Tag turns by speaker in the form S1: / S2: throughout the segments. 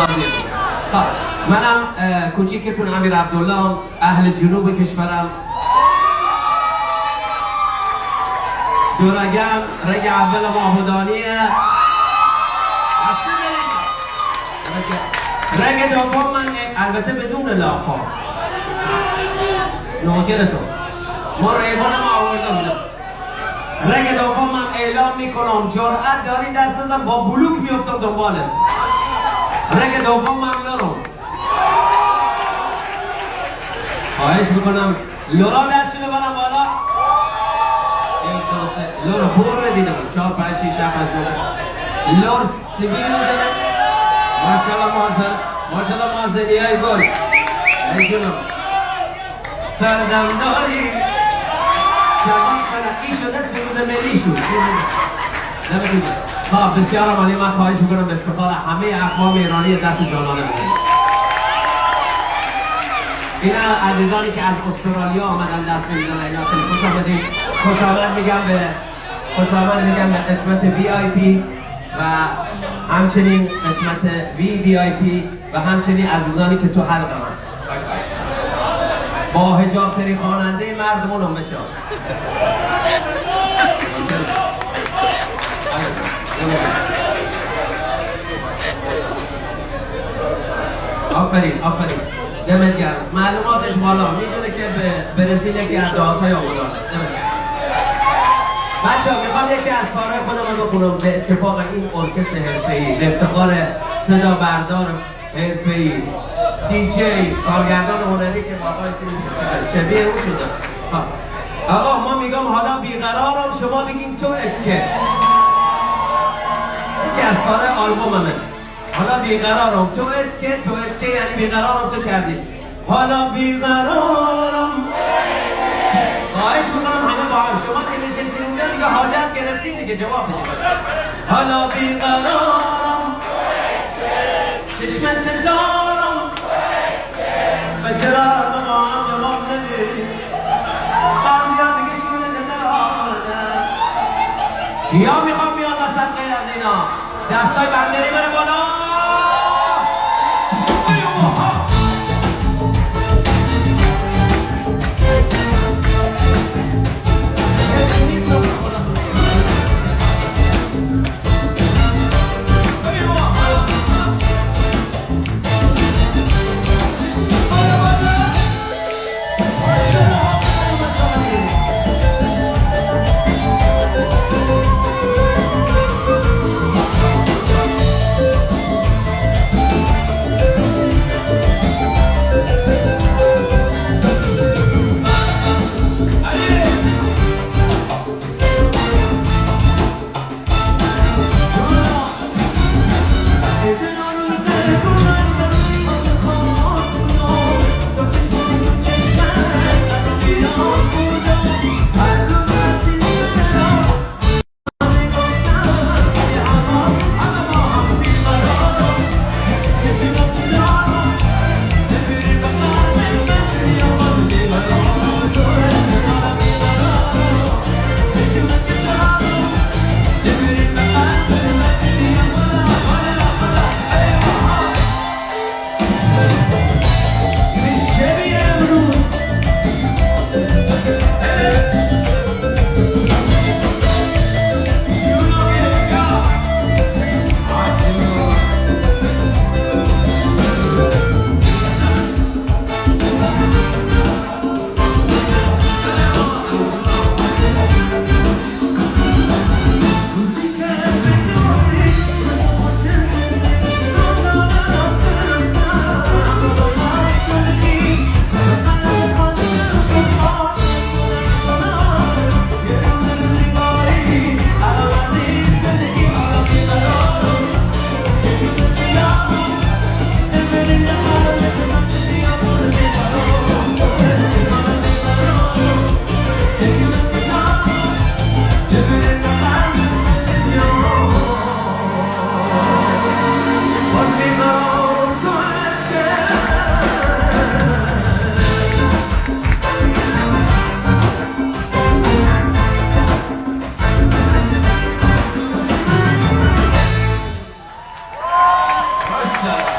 S1: بازی. خب منم کوچیکتون امیر عبدالله، اهل جنوب کشورم. دورگم رگ اول ماهودانیه. رگ دوم من البته بدون لاخا نوکرتون ما ریبانم آورده بودم. رگ دوم من اعلام میکنم جرأت داری دست ازم با بلوک میفتم دنبالت. رگ دوم من لورم. خواهش میکنم لورا دستشو ببرم بالا. یک دو سه لورا بور دیدم 4 5 6 7 8 لور سیبیل میزنه. ماشاءالله مازن ماشاءالله مازنی های گل ای جنم سردم داری جوان خلقی شده سرود ملی شد. نمیدونی بسیار عالی. من خواهش میکنم به افتخار همه اقوام ایرانی دست جانانه بدید. این عزیزانی که از استرالیا آمدن دست میزنن اینا خیلی خوش آمدید. خوش آمد میگم به قسمت VIP و همچنین قسمت VVIP و همچنین عزیزانی که تو حلق من با حجاب تری خواننده مردمونم بچه آفرین دمت گرم. معلوماتش بالا میدونه که به برزیل یکی از دهات‌های آبادانه. بچه‌ها میخوام یکی از کارهای خودم رو بخونم. به اتفاق این ارکستر حرفه‌ای، به افتخار صدا بردار حرفه‌ای، دیجی، کارگردان هنری که بابای شبیه او شده. آقا ما میگم حالا بیقرارم شما بگیم تو اتکه. یکی از کارهای آلبوممه. حالا بیقرارم تو اتکه یعنی بیقرارم تو کردی. حالا بیقرارم خواهش میکنم همه با هم. شما که نشستین اینجا دیگه حاجت گرفتین دیگه جواب بدید. حالا بیقرارم چشم انتظارم و چرا به ما هم جواب ندید. بعضی ها دیگه شونه شده آمده. کیا میخوام بیان وسط غیر از اینا؟ دستای بندری بره بالا.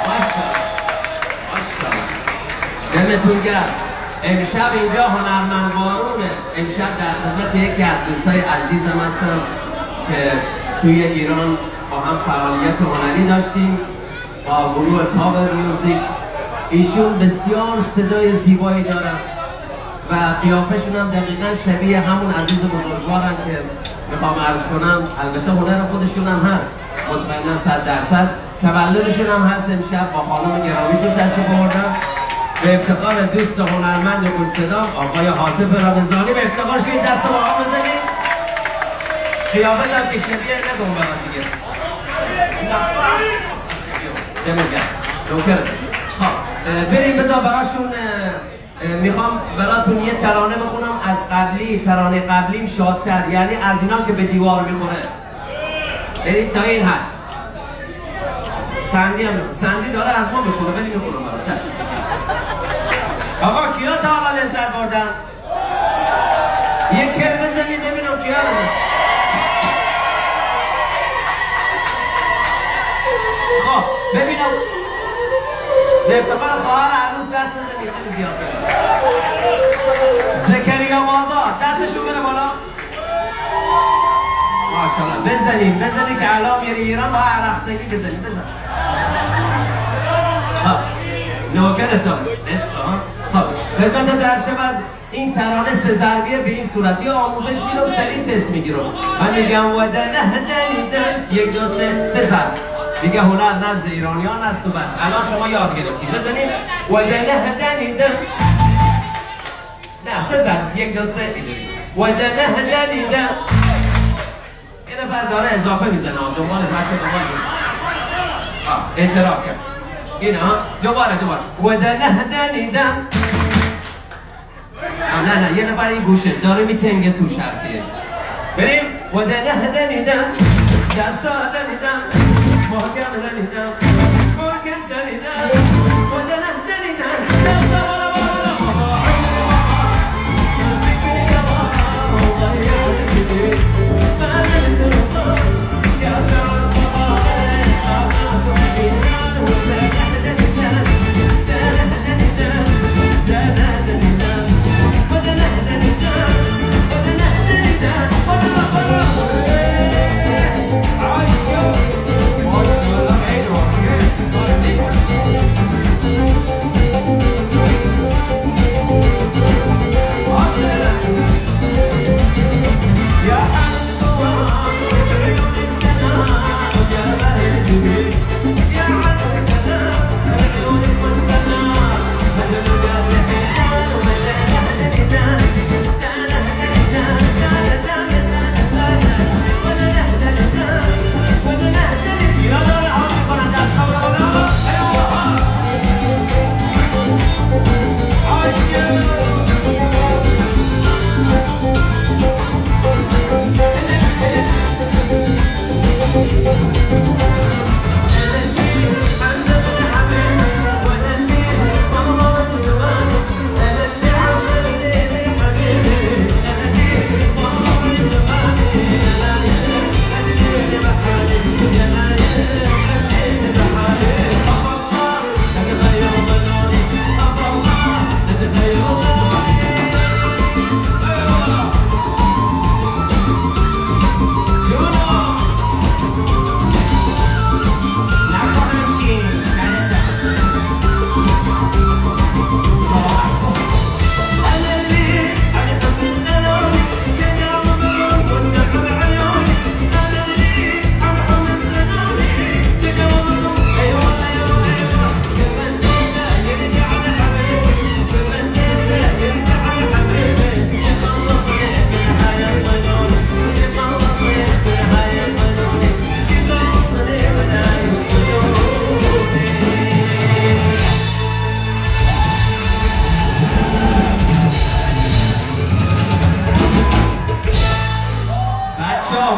S1: ماشاءالله دمتون گرم. امشب اینجا هنرمند بارونه. امشب در خدمت یکی از دوستای عزیزم هستم که توی ایران با هم فعالیت هنری داشتیم با گروه پاور میوزیک. ایشون بسیار صدای زیبایی دارن و قیافشون هم دقیقا شبیه همون عزیز بزرگوارن که میخوام عرض کنم. البته هنر خودشون هم هست، مطمئنا 100%. تولدشون هم هست امشب. با خانم گرامیشون تشریف آوردن به افتخار دوست هنرمند گوش‌صدا آقای حاطب رمضانی. به افتخارش این دست با هم بزنید. قیافت هم که شبیه نگم برای دیگه دمگرد نوکر. خب بریم بذار براشون میخوام براتون یه ترانه بخونم از قبلی. ترانه قبلیم شادتر، یعنی از اینا که به دیوار میخوره. برید تا این حد. سندی داره از ما بخونه ولی میخونم برای چشم. آقا کیا تا حالا لذت بردن؟ یه کل بزنید ببینم کیا لذت. خب ببینم به افتخار خواهر عروس دست بزنید. خیلی زیاد زکریا مازاد دستشون بره بالا. ماشاءالله بزنید که الان میری ایران با عرق سنگی بزنید. بزن نوکرتون عشق. خب خدمت در شود این ترانه سه ضربیه به این صورتی آموزش میدم، سریع تست میگیرم. من میگم ودنه دنیدن 1 2 3 ضرب دیگه. هنر نزد ایرانیان است و بس. الان شما یاد گرفتید. بزنید ودنه دنیدن. نه 3 ضرب 1 2 3 اینجوری. ودنه دنیدن. یه نفر داره اضافه میزنه دنبالش. بچه دنبالش اعتراف کرد. اینا دوباره ودنه دنیدن. نه یه نفر این گوشه داره میتنگه تو شرکیه. بریم ودنه دنیدن. دستا دنیدن. محکم دنیدن. مرکز دنیدن. ودنه دنیدن. دستا بالا بالا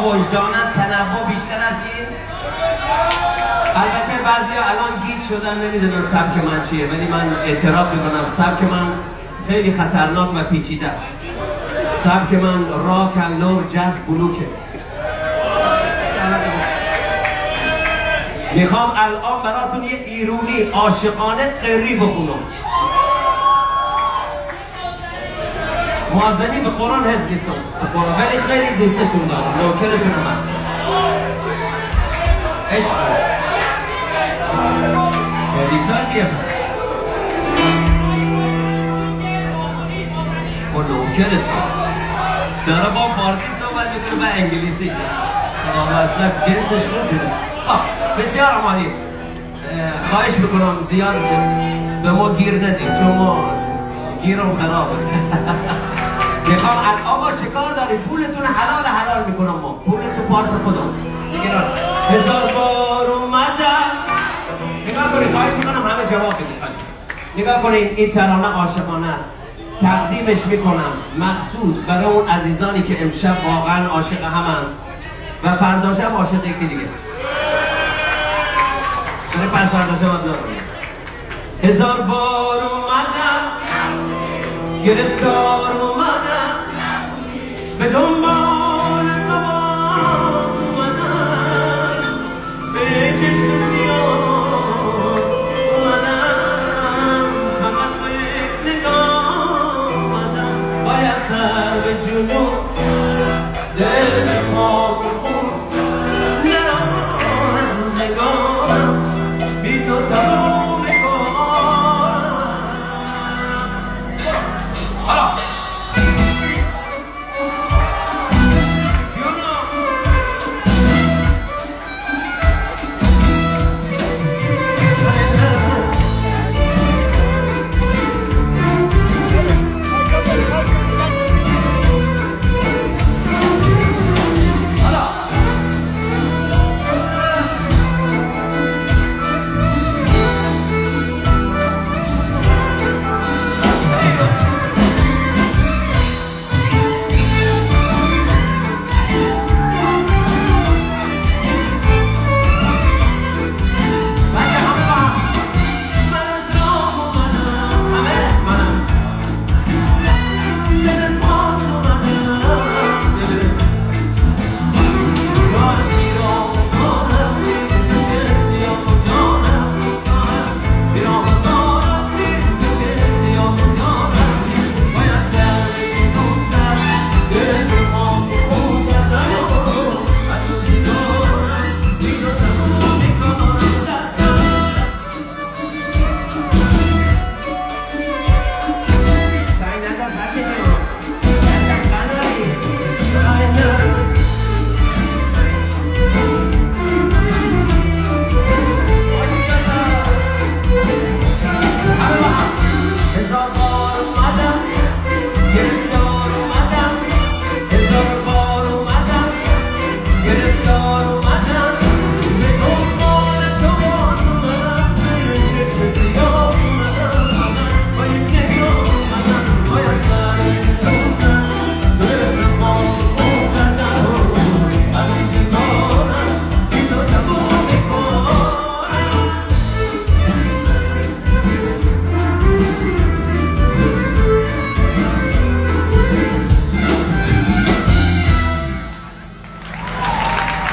S1: وجدانن تنوع بیشتر از این. البته بعضیا الان گیج شدن نمیدونن سبک من چیه، ولی من اعتراف میکنم سبک من خیلی خطرناک و پیچیده است. سبک من راک اند رول جاز بلوکه. میخوام الان براتون یه ایرونی عاشقانه قری بخونم. معزنی به قرآن حفظ نیستم ولی خیلی دوستتون دارم، نوکرتونم هست. عشق ریسال با نوکرتون داره با فارسی صحبت میکنه و انگلیسی اصلا جنسش خوب بیده. بسیار عمالی، خواهش میکنم زیاد به ما گیر ندیم چون ما گیرم خرابه. میخوام آقا چه کار داری؟ پولتون حلال میکنم ما، پولتون پارت خودم دیگه. هزار بار اومدم. نگاه کنید، خواهش میکنم همه جواب بدید. نگاه کنید، این ترانه عاشقانه است، تقدیمش میکنم مخصوص برای اون عزیزانی که امشب واقعا عاشق همن و فردا شب عاشق یکی دیگه. پس فردا شب هم دارم. هزار بار اومدم گرفتار اومدم به دنبال تو باز اومدم، به چشم سیاه اومدم، فقط با یک نگاه اومدم، باید سر به جنوب دل به خواب خون نرم زگارم بی تو تموم کارم. حالا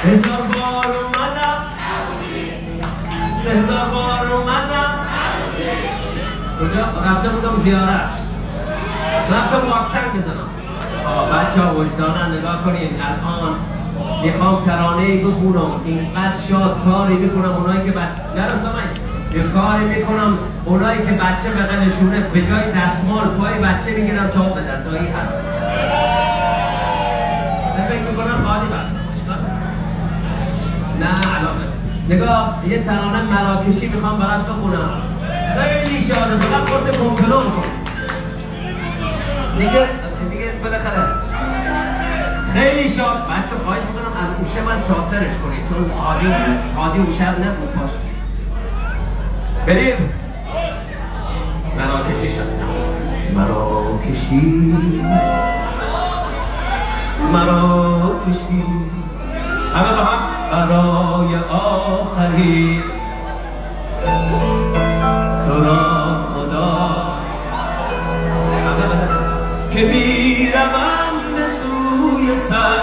S1: هزار بار اومدم، 3000 بار اومدم. کجا؟ رفته بودم زیارت، رفتم واکسن بزنم. بچه ها وجدانن نگاه کنین، الان میخوام ترانه‌ای بخونم، اینقدر شاد کاری میکنم اونایی که یه کاری میکنم اونایی که بچه بغلشونه به جای دستمال پای بچه میگیرم تا بدن تا این حد. فکر میکنم خالی بس. نه علامه. نگاه یه ترانه مراکشی میخوام برات بخونم. خیلی شاده، فقط خودت کنترل کن. دیگه بالاخره خیلی شاد. بچه خواهش میکنم از اوشه من شادترش کنید چون عادی اوشه نبود پاش. بریم مراکشی شد. مراکشی همه با هم برای آخری تو را خدا که میروم به سوی سر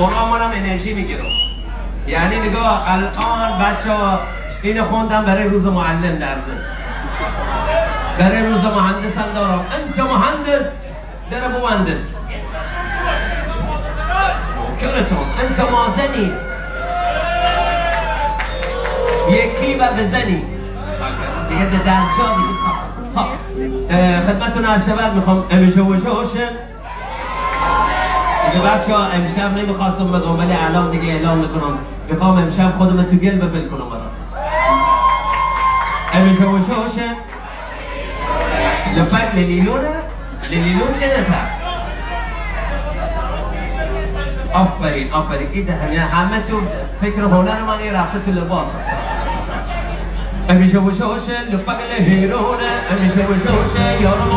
S1: قرآن منم انرژی میگیرم. یعنی نگاه الان بچه ها اینو خوندم برای روز معلم درزه، برای روز مهندس هم دارم. انت مهندس در مهندس کرتون انت مازنی یکی و بزنی دیگه در جا دیگه خب خدمتتون عرض شود. میخوام همیشه وشوشن دیگه بچه ها امشب نمیخواستم بگم ولی الان دیگه اعلام میکنم. میخوام امشب خودم تو گل ببل کنم برات. همیشه وشوشن لپک للیلونه للیلون چه لپک؟ آفرین آفرین. ایده همه تو فکر هنر منی رفته تو لباس. همیشه وشوشه لپک للیلونه همیشه وشوشه یارو